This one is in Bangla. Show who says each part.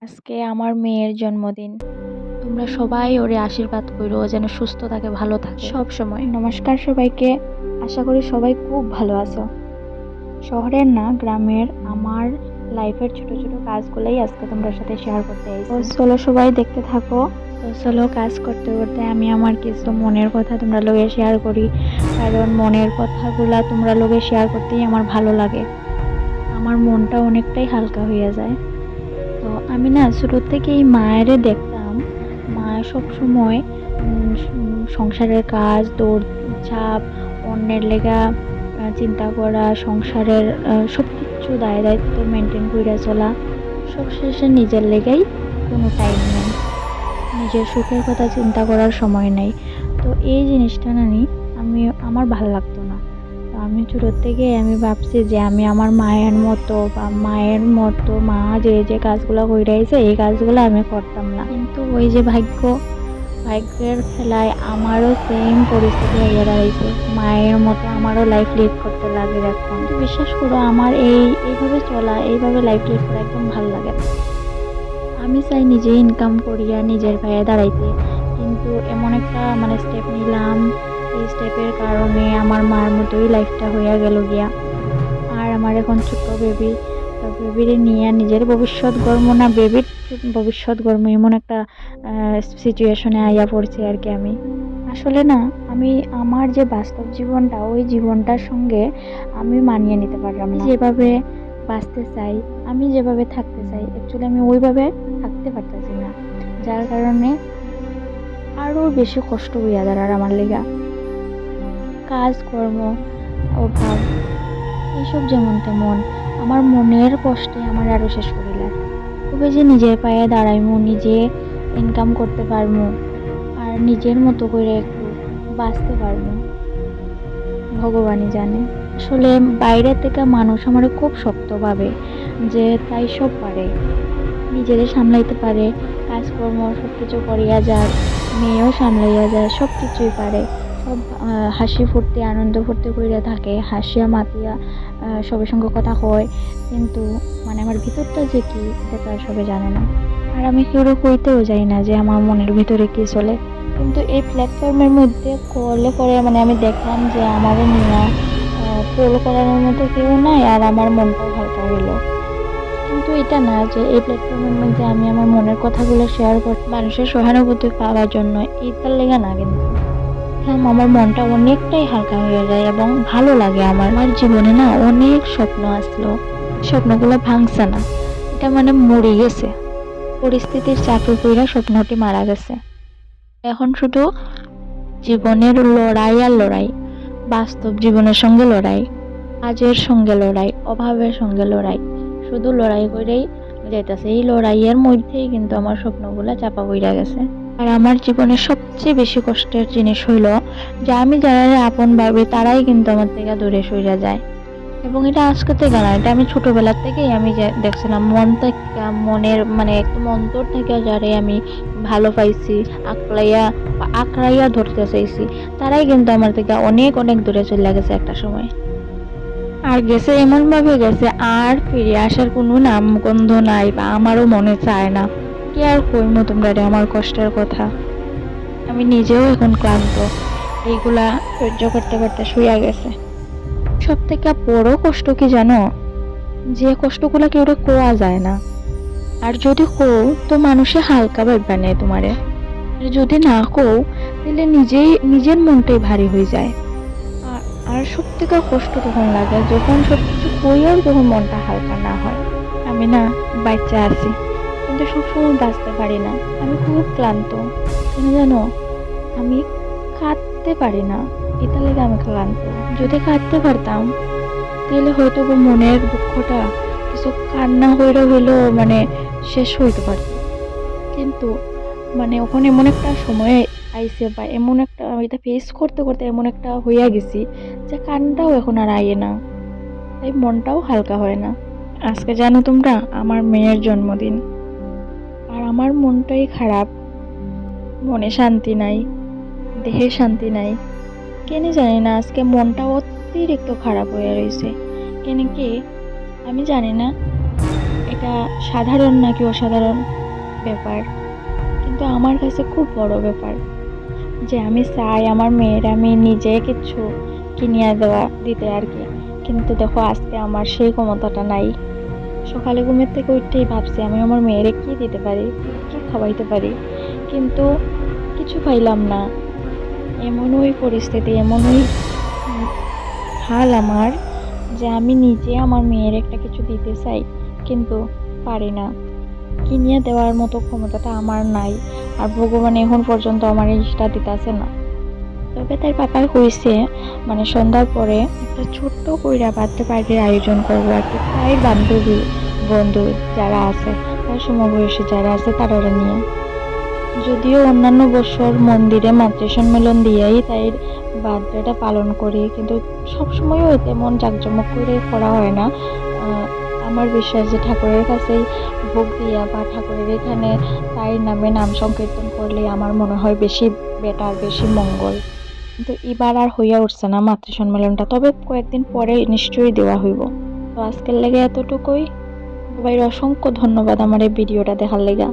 Speaker 1: আজকে আমার মেয়ের জন্মদিন। তোমরা সবাই ওরে আশীর্বাদ কইরো যেন সুস্থ থাকে, ভালো থাকে সব সময়। নমস্কার সবাইকে, আশা করি সবাই খুব ভালো আছো। শহরের না গ্রামের আমার লাইফের ছোট ছোট কাজগুলোই আজকে তোমাদের সাথে শেয়ার করতে আইছি। তো চলো সবাই দেখতে থাকো। তো চলো কাজ করতে করতে আমি আমার কিছু মনের কথা তোমরা লগে শেয়ার করি, কারণ মনের কথাগুলা তোমরা লগে শেয়ার করতেই আমার ভালো লাগে। আমার মনটা অনেকটাই হালকা হয়ে যায়। তো আমি না ছোট থেকেই মায়েরে দেখতাম, মা সব সময় সংসারের কাজ, দৌড়ঝাঁপ, অন্যের লেগা চিন্তা করা, সংসারের সব কিছু দায় দায়িত্ব মেনটেন করে চলা, সব শেষে নিজের লেগেই কোনো টাইম নেই, নিজের সুখের কথা চিন্তা করার সময় নেই। তো এই জিনিসটা না আমার ভালো লাগতো না। তো আমি ছোটোর থেকে আমি ভাবছি যে আমি আমার মায়ের মতো মা যে যে কাজগুলো কইরাইছে এই কাজগুলো আমি করতাম না, কিন্তু ওই যে ভাগ্যের খেলায় আমারও সেম পরিস্থিতি হয়ে দাঁড়াইছে। মায়ের মতো আমারও লাইফ লিড করতে লাগে এখন। বিশ্বাস করো আমার এইভাবে চলা, এইভাবে লাইফ লিড করা একদম ভালো লাগে না। আমি চাই নিজে ইনকাম করিয়া নিজের পায়ে দাঁড়াইতে, কিন্তু এমন একটা স্টেপ নিলাম, এই স্টেপের কারণে আমার মার মতোই লাইফটা হইয়া গেল গিয়া। আর আমার এখন ছোট্ট বেবি, তো বেবিরে নিয়ে নিজের ভবিষ্যৎ গড়বো না বেবির ভবিষ্যৎ গড়বো, এমন একটা সিচুয়েশনে আইয়া পড়ছি আর কি। আমি আসলে না আমি আমার যে বাস্তব জীবনটা, ওই জীবনটার সঙ্গে আমি মানিয়ে নিতে পারলাম না। যেভাবে বাঁচতে চাই, আমি যেভাবে থাকতে চাই, অ্যাকচুয়ালি আমি ওইভাবে থাকতে পারতেছি না, যার কারণে আরও বেশি কষ্ট হইয়া দাঁড়ার আমার লেগা। কাজকর্ম, অভাব, এইসব যেমন তেমন আমার মনের কষ্টে আমার আরো শেষ করিলাম। তবে যে নিজের পায়ে দাঁড়াইমু, নিজে ইনকাম করতে পারমু, আর নিজের মতো করে একটু বাঁচতে পারমু, ভগবানই জানে। আসলে বাইরে থেকে মানুষ আমার খুব শক্ত ভাবে যে তাই সব পারে, নিজেরে সামলাইতে পারে, কাজকর্ম সব কিছু করিয়া যায়, মেয়েও সামলাইয়া যায়, সব কিছুই পারে, সব হাসি ফুর্তি আনন্দ ফুর্তি করিয়া থাকে, হাসিয়া মাতিয়া সবার সঙ্গে কথা কয়, কিন্তু আমার ভিতরটা যে কি সেটা সবে জানে না। আর আমি কেউ কইতেও যাই না যে আমার মনের ভিতরে কি চলে। কিন্তু এই প্ল্যাটফর্মের মধ্যে করলে পরে আমি দেখলাম যে আমারও নিয়ে পোল করার মতো কেউ নাই, আর আমার মনটাও হালকা হইলো। কিন্তু এটা না যে এই প্ল্যাটফর্মের মধ্যে আমি আমার মনের কথাগুলো শেয়ার করি মানুষের সহানুভূতি পাওয়ার জন্য, এইটার লেগে না, কিন্তু আমার মনটা অনেকটাই হালকা হয়ে যায় এবং ভালো লাগে। আমার জীবনে না অনেক স্বপ্ন আসলো, স্বপ্নগুলো ভাঙছে না, এটা মরে গেছে, পরিস্থিতির চাপে পড়ে স্বপ্নটি মারা গেছে। এখন শুধু জীবনের লড়াই আর লড়াই, বাস্তব জীবনের সঙ্গে লড়াই, কাজের সঙ্গে লড়াই, অভাবের সঙ্গে লড়াই, শুধু লড়াই করেই যাইতেছে। এই লড়াইয়ের মধ্যেই কিন্তু আমার স্বপ্নগুলা চাপা পড়ে গেছে। আর আমার জীবনের সবচেয়ে বেশি কষ্টের জিনিস হইল যে আমি যারা আপন ভাবি তারাই কিন্তু আমার থেকে দূরে সরে যায়। এবং এটা আজকে থেকে না, এটা আমি ছোটবেলার থেকেই আমি দেখছিলাম, মন থেকে মনের একদম অন্তর থেকে যারে আমি ভালো পাইছি, আঁকড়াইয়া ধরতে চাইছি, তারাই কিন্তু আমার থেকে অনেক অনেক দূরে চলে গেছে একটা সময়। আর গেছে এমন ভাবে গেছে, আর ফিরে আসার কোনো নাম গন্ধ নাই, বা আমারও মনে চায় না। কি আর কইমু তোমরা আমার কষ্টের কথা। আমি নিজেও এখন ক্লান্ত, এইগুলা সহ্য করতে করতে শুয়ে গেছে। সব থেকে বড় কষ্ট কি জানো, যে কষ্টগুলা কেউ কোয়া যায় না, আর যদি কও তো মানুষে হালকা ভাববা নেই তোমারে, আর যদি না কও তাহলে নিজের মনটাই ভারী হয়ে যায়। আর সব থেকে কষ্ট তখন লাগে যখন সবকিছু কইয়াও যখন মনটা হালকা না হয়। আমি না বাচ্চা আছি, কিন্তু সবসময় বাঁচতে পারি না, আমি খুব ক্লান্ত। তুমি জানো আমি কাঁদতে পারি না, এটা লেগে আমি ক্লান্ত। যদি কাঁদতে পারতাম তাহলে হয়তো মনের দুঃখটা কিছু কান্না হইলে হইলেও শেষ হইতে পারত। কিন্তু ওখানে এমন একটা সময় আইছে, বা এমন একটা এটা ফেস করতে করতে এমন একটা হইয়া গেছি যে কান্নাটাও এখন আর আইয়ে না, তাই মনটাও হালকা হয় না। আজকে জানো তোমরা আমার মেয়ের জন্মদিন, আর আমার মনটাই খারাপ, মনে শান্তি নাই, দেহে শান্তি নাই, কেন জানি না আজকে মনটা অতিরিক্ত খারাপ হয়ে রয়েছে। কেন কি আমি জানি না, এটা সাধারণ নাকি অসাধারণ ব্যাপার, কিন্তু আমার কাছে খুব বড় ব্যাপার যে আমি চাই আমার মেয়ের আমি নিজে কিছু কিনিয়া দিতে আর কি। কিন্তু দেখো আজকে আমার সেই ক্ষমতাটা নাই। সকালে ঘুমের থেকে উঠতেই ভাবছি আমি আমার মেয়েরে কি দিতে পারি, কি খাওয়াইতে পারি, কিন্তু কিছু পাইলাম না। এমনই পরিস্থিতি, এমনই উম, হাল আমার, যে আমি নিজে আমার মেয়ের একটা কিছু দিতে চাই কিন্তু পারি না। কিনিয়ে দেওয়ার মতো ক্ষমতাটা আমার নাই। আর ভগবান এখন পর্যন্ত আমার ইচ্ছা দিতেছে না। তবে তার পাপাই হয়েছে, মানে সন্ধ্যার পরে একটা ছোট্ট কইরা বার্থডে পার্টির আয়োজন করবো আর কি, তাই বান্ধবী বন্ধু যারা আছে, তার সমবয়সী যারা আছে তারা নিয়ে। যদিও অন্যান্য বছর মন্দিরে মাতৃ সম্মেলন দিয়েই তাই বার্থডেটা পালন করি, কিন্তু সবসময়ও তেমন জাঁকজমক করে করা হয় না। আহ, আমার বিশ্বাস যে ঠাকুরের কাছেই ভোগ দিয়া বা ঠাকুরের এখানে তাই নামে নাম সংকীর্তন করলে আমার মনে হয় বেশি বেটার, বেশি মঙ্গল। কিন্তু এবার আর হইয়া উঠছে না মাতৃ সম্মেলনটা, তবে কয়েকদিন পরে নিশ্চয়ই দেওয়া হইব। তো আজকের লেগে এতটুকুই। সবাই অসংখ্য ধন্যবাদ আমার এই ভিডিওটা দেখার লেগা।